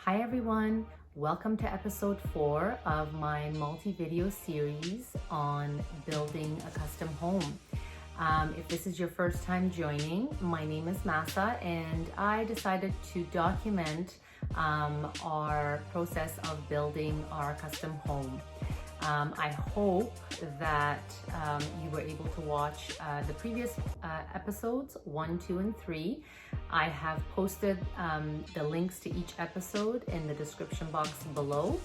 Hi everyone, welcome to episode 4 of my multi-video series on building a custom home. If this is your first time joining, my name is Masa and I decided to document our process of building our custom home. I hope that you were able to watch the previous episodes 1, 2, and 3. I have posted the links to each episode in the description box below.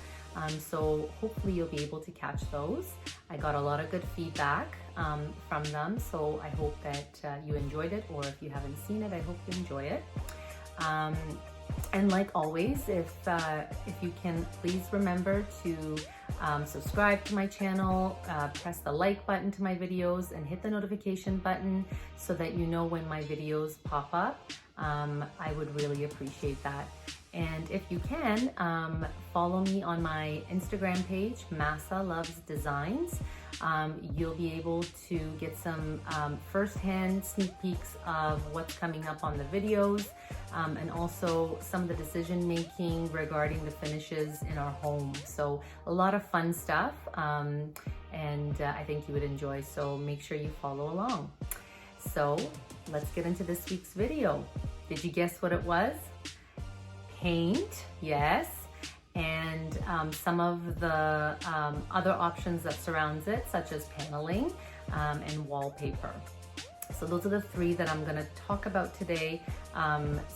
So hopefully you'll be able to catch those. I got a lot of good feedback from them, so I hope that you enjoyed it, or if you haven't seen it, I hope you enjoy it. And like always, if you can, please remember to subscribe to my channel, press the like button to my videos, and hit the notification button so that you know when my videos pop up. I would really appreciate that. And if you can, follow me on my Instagram page, Masa Loves Designs. You'll be able to get some first-hand sneak peeks of what's coming up on the videos, and also some of the decision-making regarding the finishes in our home. So a lot of fun stuff, and I think you would enjoy, so make sure you follow along. So let's get into this week's video. Did you guess what it was? Paint, yes, and some of the other options that surrounds it, such as paneling and wallpaper. So those are the 3 that I'm going to talk about today,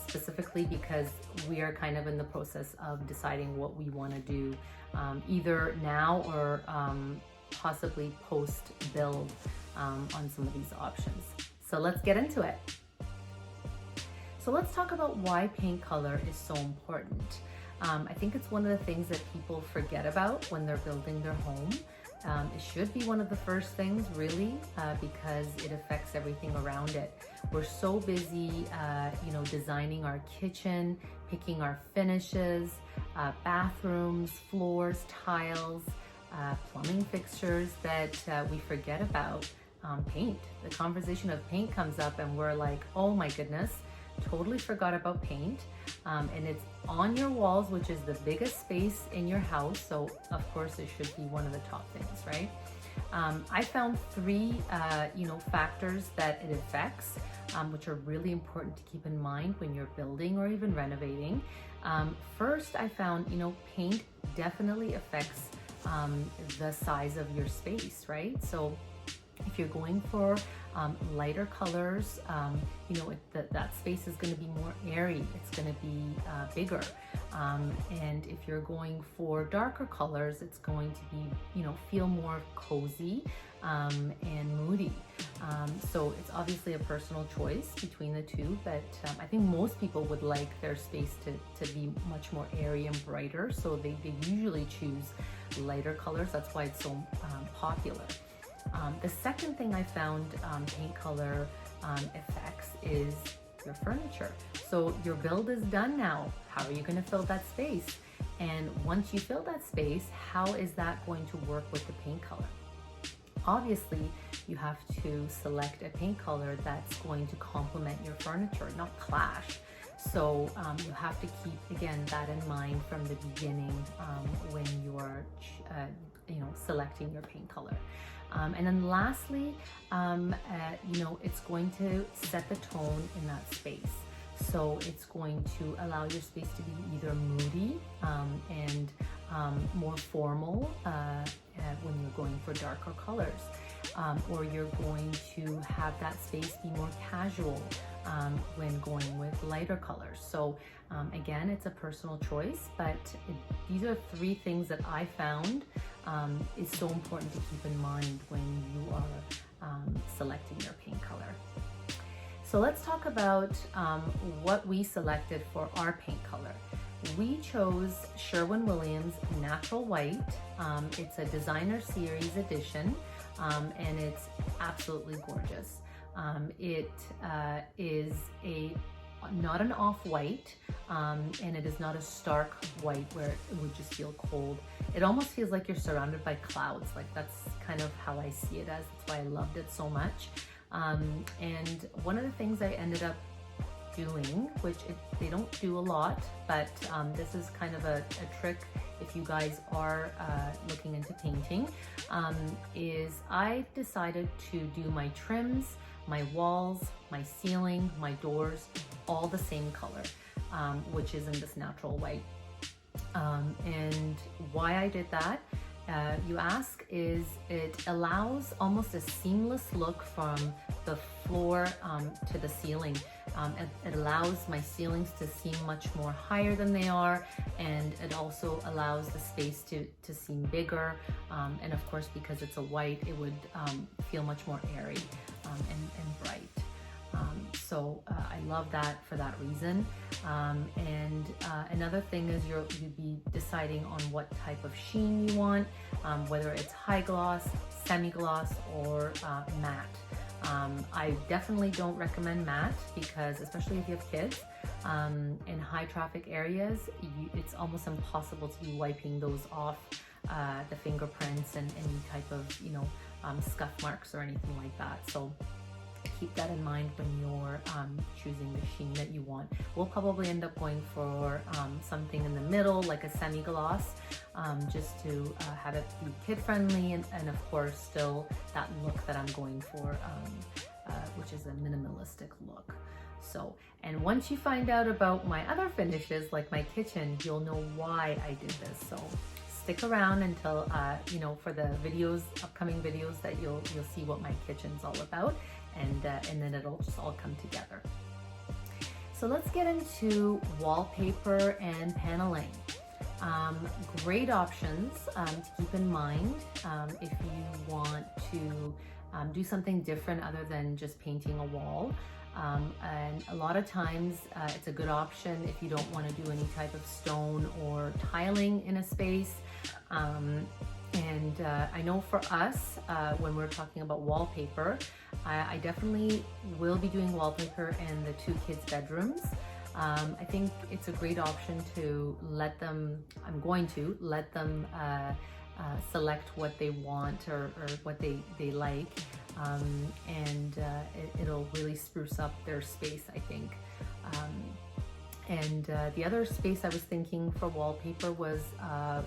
specifically because we are kind of in the process of deciding what we want to do, either now or possibly post-build on some of these options. So let's get into it. So let's talk about why paint color is so important. I think it's one of the things that people forget about when they're building their home. It should be one of the first things, really, because it affects everything around it. We're so busy, designing our kitchen, picking our finishes, bathrooms, floors, tiles, plumbing fixtures, that we forget about paint. The conversation of paint comes up and we're like, oh my goodness, totally forgot about paint. And it's on your walls, which is the biggest space in your house, so of course it should be one of the top things, right? I found 3 factors that it affects, which are really important to keep in mind when you're building or even renovating. First, I found paint definitely affects the size of your space, right? So if you're going for lighter colors, that space is going to be more airy. It's going to be bigger. And if you're going for darker colors, it's going to be, feel more cozy and moody. So it's obviously a personal choice between the 2, but I think most people would like their space to be much more airy and brighter. So they usually choose lighter colors. That's why it's so popular. The second thing I found paint color affects is your furniture. So your build is done now. How are you going to fill that space? And once you fill that space, how is that going to work with the paint color? Obviously, you have to select a paint color that's going to complement your furniture, not clash. So you have to keep, again, that in mind from the beginning when you're selecting your paint color. And then lastly, it's going to set the tone in that space. So it's going to allow your space to be either moody and more formal when you're going for darker colors, or you're going to have that space be more casual when going with lighter colors. So again, it's a personal choice, but these are 3 things that I found is so important to keep in mind when you are selecting your paint color. So let's talk about what we selected for our paint color. We chose Sherwin-Williams Natural White. It's a designer series edition, and it's absolutely gorgeous. It is not an off-white, and it is not a stark white where it would just feel cold. It almost feels like you're surrounded by clouds. Like, that's kind of how I see it as. That's why I loved it so much. And one of the things I ended up doing, which they don't do a lot, but this is kind of a trick if you guys are looking into painting, is I've decided to do my trims, my walls, my ceiling, my doors, all the same color, which is in this natural white. And why I did that, you ask, is it allows almost a seamless look from the floor to the ceiling. It allows my ceilings to seem much more higher than they are, and it also allows the space to seem bigger, and of course, because it's a white, it would feel much more airy and bright. So I love that for that reason. And another thing is you'd be deciding on what type of sheen you want, whether it's high gloss, semi-gloss, or matte. I definitely don't recommend matte because, especially if you have kids, in high traffic areas, it's almost impossible to be wiping those off, the fingerprints and any type of, scuff marks or anything like that. So keep that in mind when you're choosing the sheen that you want. We'll probably end up going for something in the middle, like a semi-gloss, just to have it be kid-friendly and of course still that look that I'm going for, which is a minimalistic look. So, and once you find out about my other finishes, like my kitchen, you'll know why I did this. So stick around until, for the videos, upcoming videos, that you'll see what my kitchen's all about. And then it'll just all come together. So let's get into wallpaper and paneling. Great options to keep in mind if you want to do something different other than just painting a wall. And a lot of times it's a good option if you don't want to do any type of stone or tiling in a space. And I know for us, when we're talking about wallpaper, I definitely will be doing wallpaper in the 2 kids' bedrooms. I think it's a great option to let them, I'm going to let them select what they want or what they like. And it'll really spruce up their space, I think. And the other space I was thinking for wallpaper was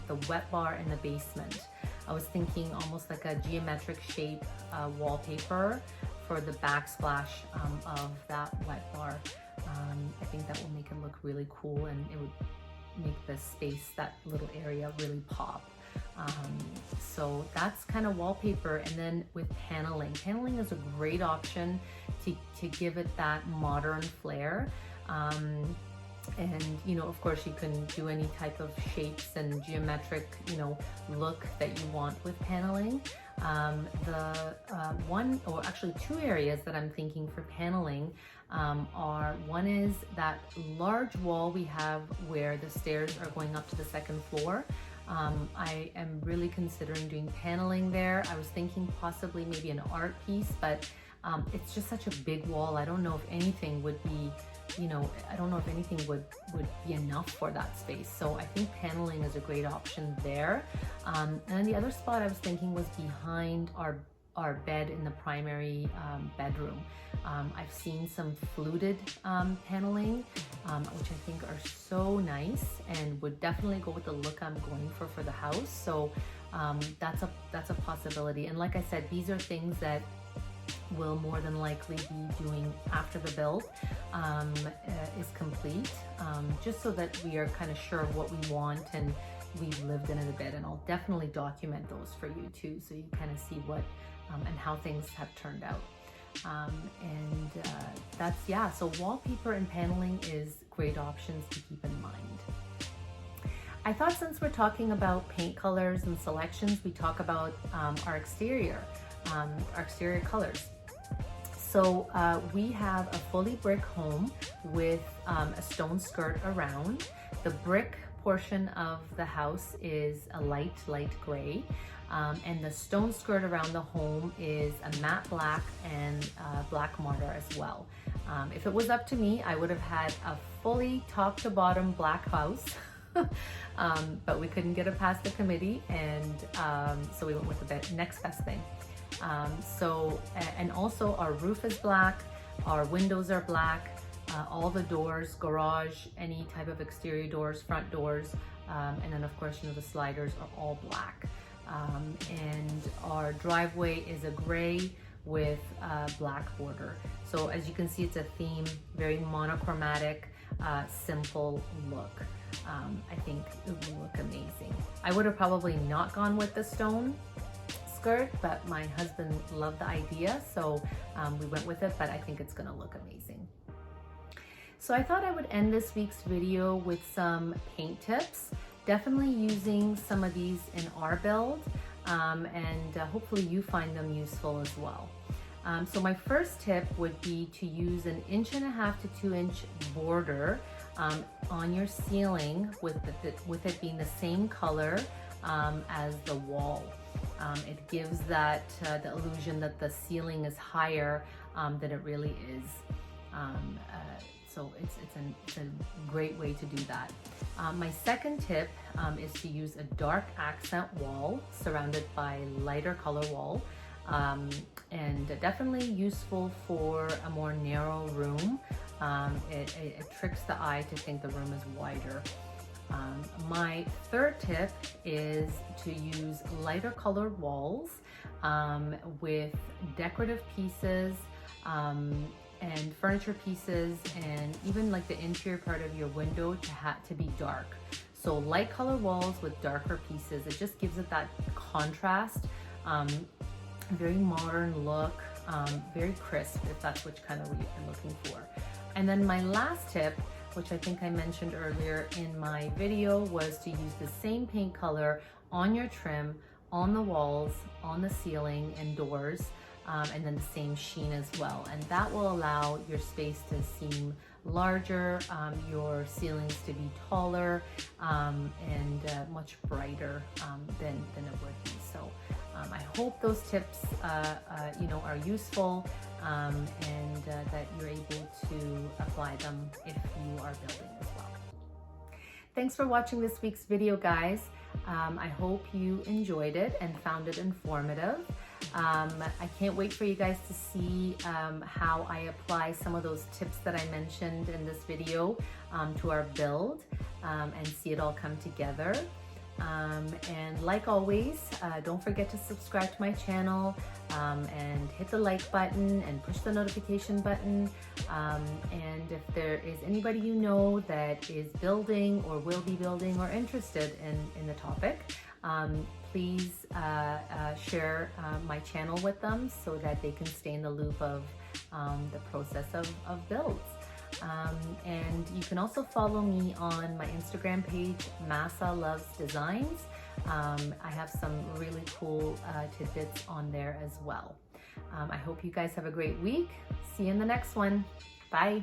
the wet bar in the basement. I was thinking almost like a geometric shape wallpaper for the backsplash of that wet bar. I think that will make it look really cool, and it would make the space, that little area, really pop. So that's kind of wallpaper. And then with paneling is a great option to give it that modern flair. And of course you can do any type of shapes and geometric look that you want with paneling. The one, or actually 2 areas that I'm thinking for paneling are, one is that large wall we have where the stairs are going up to the 2nd floor. I am really considering doing paneling there. I was thinking possibly maybe an art piece, but it's just such a big wall. I don't know if anything would be, I don't know if anything would be enough for that space. So I think paneling is a great option there. And then the other spot I was thinking was behind our bed in the primary bedroom. I've seen some fluted paneling, which I think are so nice and would definitely go with the look I'm going for the house. So that's a possibility. And like I said, these are things that will more than likely be doing after the build is complete, just so that we are kind of sure of what we want and we've lived in it a bit. And I'll definitely document those for you too, so you kind of see what and how things have turned out. That's, yeah, so wallpaper and paneling is great options to keep in mind. I thought since we're talking about paint colors and selections, we talk about our exterior colors. So we have a fully brick home with a stone skirt around. The brick portion of the house is a light gray. And the stone skirt around the home is a matte black and black mortar as well. If it was up to me, I would have had a fully top to bottom black house, but we couldn't get it past the committee, and so we went with the next best thing. And also our roof is black, our windows are black, all the doors, garage, any type of exterior doors, front doors, and then of course, you know, the sliders are all black. And our driveway is a gray with a black border. So as you can see, it's a theme, very monochromatic, simple look. I think it will look amazing. I would have probably not gone with the stone skirt, but my husband loved the idea, so we went with it, but I think it's gonna look amazing. So I thought I would end this week's video with some paint tips, definitely using some of these in our build, and hopefully you find them useful as well. So my first tip would be to use an 1.5 to 2 inch border on your ceiling with it being the same color as the wall. It gives that the illusion that the ceiling is higher than it really is. So it's a great way to do that. My second tip is to use a dark accent wall surrounded by lighter color wall, and definitely useful for a more narrow room. It tricks the eye to think the room is wider. My third tip is to use lighter colored walls with decorative pieces and furniture pieces, and even like the interior part of your window to be dark. So light colored walls with darker pieces, it just gives it that contrast, very modern look, very crisp, if that's which kind of what you're looking for. And then my last tip, which I think I mentioned earlier in my video, was to use the same paint color on your trim, on the walls, on the ceiling and doors, and then the same sheen as well. And that will allow your space to seem larger, your ceilings to be taller, and much brighter than it would be. So I hope those tips you know, are useful, and that you're able to apply them if you are building as well. Thanks for watching this week's video, guys. I hope you enjoyed it and found it informative. I can't wait for you guys to see how I apply some of those tips that I mentioned in this video to our build, and see it all come together. And like always, don't forget to subscribe to my channel, and hit the like button and push the notification button. And if there is anybody you know that is building or will be building or interested in the topic, please share my channel with them so that they can stay in the loop of the process of builds. And you can also follow me on my Instagram page, Massa Loves Designs. I have some really cool tidbits on there as well. I hope you guys have a great week. See you in the next one. Bye.